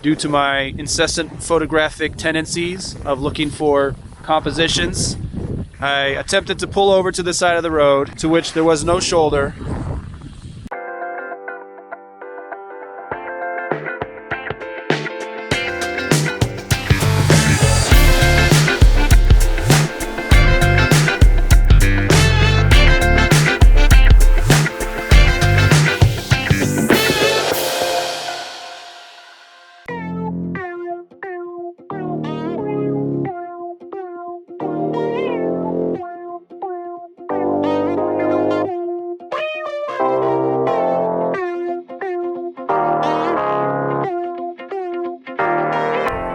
due to my incessant photographic tendencies of looking for compositions, I attempted to pull over to the side of the road, to which there was no shoulder.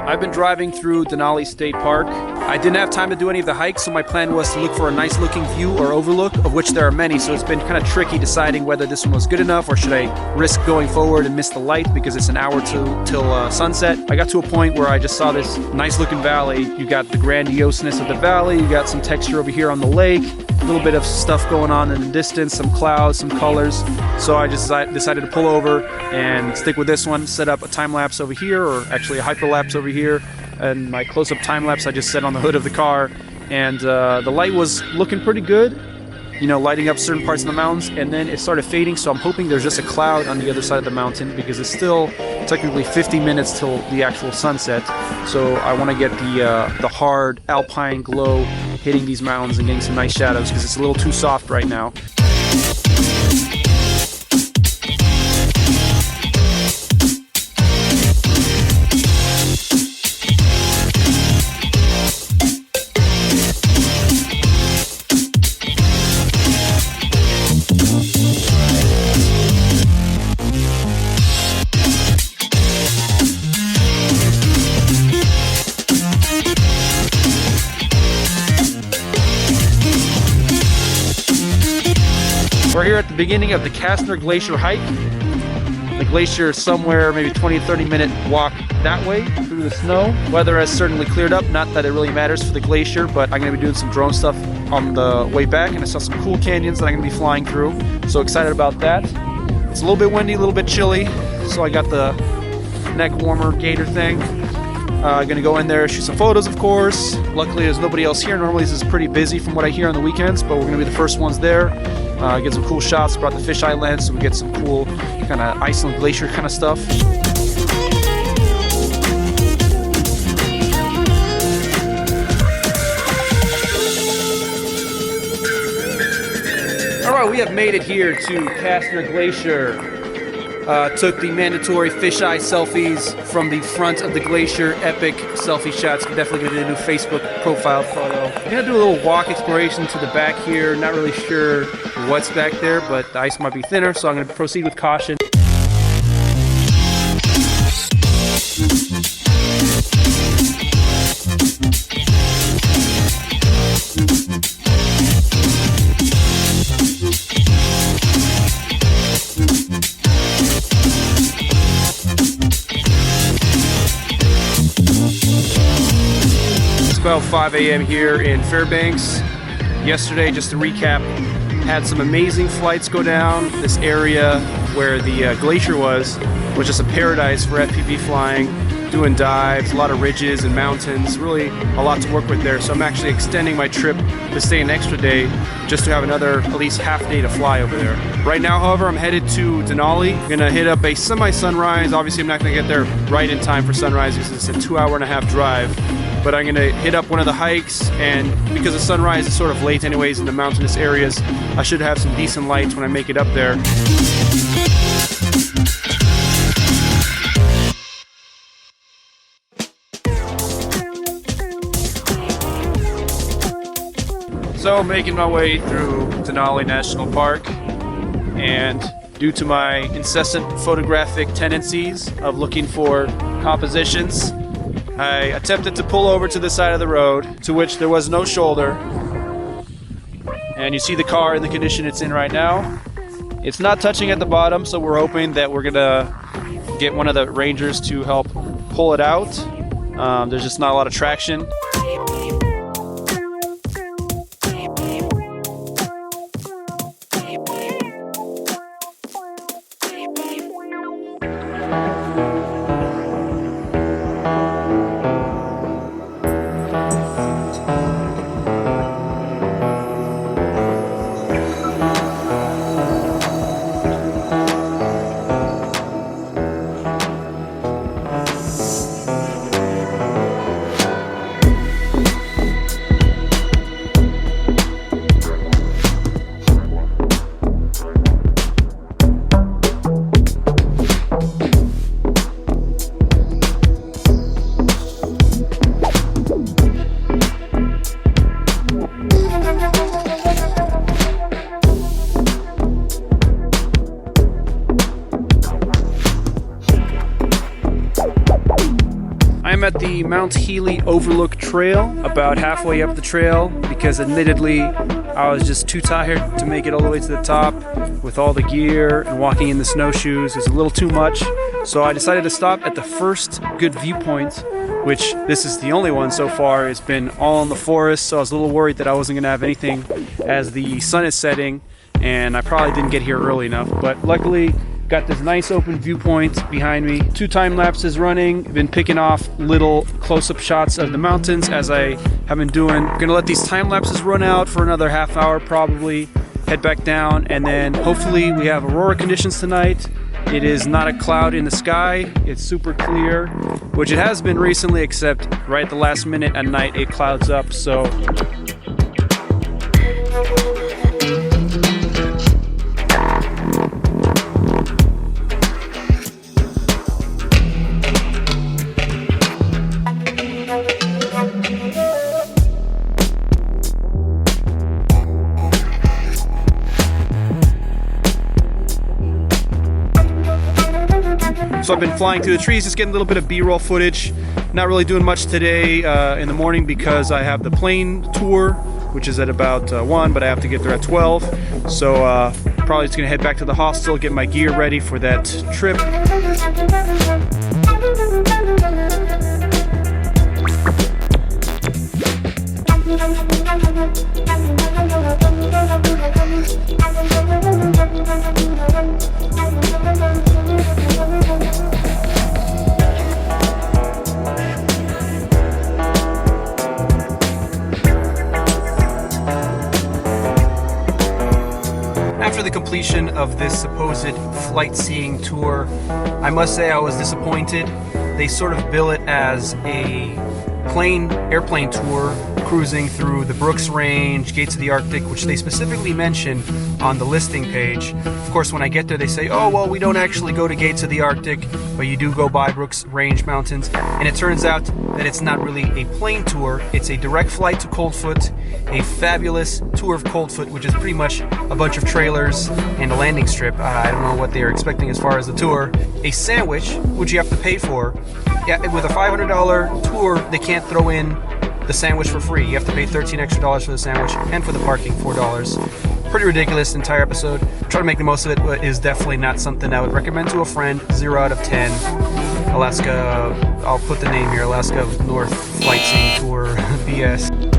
I've been driving through Denali State Park. I didn't have time to do any of the hikes, so my plan was to look for a nice looking view or overlook, of which there are many, so it's been kind of tricky deciding whether this one was good enough or should I risk going forward and miss the light because it's an hour till sunset. I got to a point where I just saw this nice looking valley. You got the grandioseness of the valley, you got some texture over here on the lake, a little bit of stuff going on in the distance, some clouds, some colors. So I just decided to pull over and stick with this one, set up a time lapse over here, or actually a hyperlapse over here, and my close-up time lapse I just set on the hood of the car, and the light was looking pretty good, you know, lighting up certain parts of the mountains, and then it started fading, so I'm hoping there's just a cloud on the other side of the mountain because it's still technically 50 minutes till the actual sunset. So I want to get the hard alpine glow hitting these mountains and getting some nice shadows because it's a little too soft right now. We're here at the beginning of the Castner Glacier hike. The glacier is somewhere maybe 20-30 minute walk that way through the snow. Weather has certainly cleared up, not that it really matters for the glacier, but I'm going to be doing some drone stuff on the way back, and I saw some cool canyons that I'm going to be flying through. So excited about that. It's a little bit windy, a little bit chilly, so I got the neck warmer gator thing. Gonna go in there, shoot some photos, of course. Luckily, there's nobody else here. Normally, this is pretty busy from what I hear on the weekends, but we're gonna be the first ones there. Get some cool shots. Brought the fisheye lens, so we get some cool kind of Iceland glacier kind of stuff. All right, we have made it here to Castner Glacier. Took the mandatory fisheye selfies from the front of the glacier. Epic selfie shots. We're definitely gonna do a new Facebook profile photo. I'm gonna do a little walk exploration to the back here. Not really sure what's back there, but the ice might be thinner, so I'm gonna proceed with caution. About 5 a.m. here in Fairbanks. Yesterday, just to recap, had some amazing flights go down. This area where the glacier was just a paradise for FPV flying, doing dives, a lot of ridges and mountains, really a lot to work with there. So I'm actually extending my trip to stay an extra day just to have another at least half day to fly over there. Right now, however, I'm headed to Denali. I'm gonna hit up a semi-sunrise. Obviously, I'm not gonna get there right in time for sunrise because it's a 2.5-hour drive. But I'm gonna hit up one of the hikes, and because the sunrise is sort of late anyways in the mountainous areas, I should have some decent lights when I make it up there. So making my way through Denali National Park, and due to my incessant photographic tendencies of looking for compositions, I attempted to pull over to the side of the road, to which there was no shoulder. And you see the car in the condition it's in right now. It's not touching at the bottom, so we're hoping that we're gonna get one of the rangers to help pull it out. There's just not a lot of traction. I'm at the Mount Healy Overlook Trail, about halfway up the trail, because admittedly I was just too tired to make it all the way to the top with all the gear, and walking in the snowshoes is a little too much. So I decided to stop at the first good viewpoint, which this is the only one so far. It's been all in the forest, so I was a little worried that I wasn't gonna have anything as the sun is setting, and I probably didn't get here early enough, but luckily got this nice open viewpoint behind me. 2 time lapses running. I've been picking off little close-up shots of the mountains as I have been doing. I'm gonna let these time lapses run out for another half hour probably, head back down, and then hopefully we have aurora conditions tonight. It is not a cloud in the sky, it's super clear, which it has been recently, except right at the last minute at night it clouds up, so. So I've been flying through the trees, just getting a little bit of B-roll footage. Not really doing much today in the morning because I have the plane tour, which is at about 1, but I have to get there at 12. So probably just gonna head back to the hostel, get my gear ready for that trip. After the completion of this supposed flight seeing tour, I must say I was disappointed. They sort of bill it as a airplane tour, cruising through the Brooks Range, Gates of the Arctic, which they specifically mention on the listing page. Of course, when I get there, they say, oh, well, we don't actually go to Gates of the Arctic, but you do go by Brooks Range Mountains. And it turns out that it's not really a plane tour, it's a direct flight to Coldfoot, a fabulous tour of Coldfoot, which is pretty much a bunch of trailers and a landing strip. I don't know what they are expecting as far as the tour. A sandwich, which you have to pay for. Yeah, with a $500 tour, they can't throw in the sandwich for free. You have to pay $13 extra for the sandwich, and for the parking, $4. Pretty ridiculous entire episode. Try to make the most of it, but is definitely not something I would recommend to a friend. 0 out of 10. Alaska, I'll put the name here, Alaska North Flight Seeing Tour BS.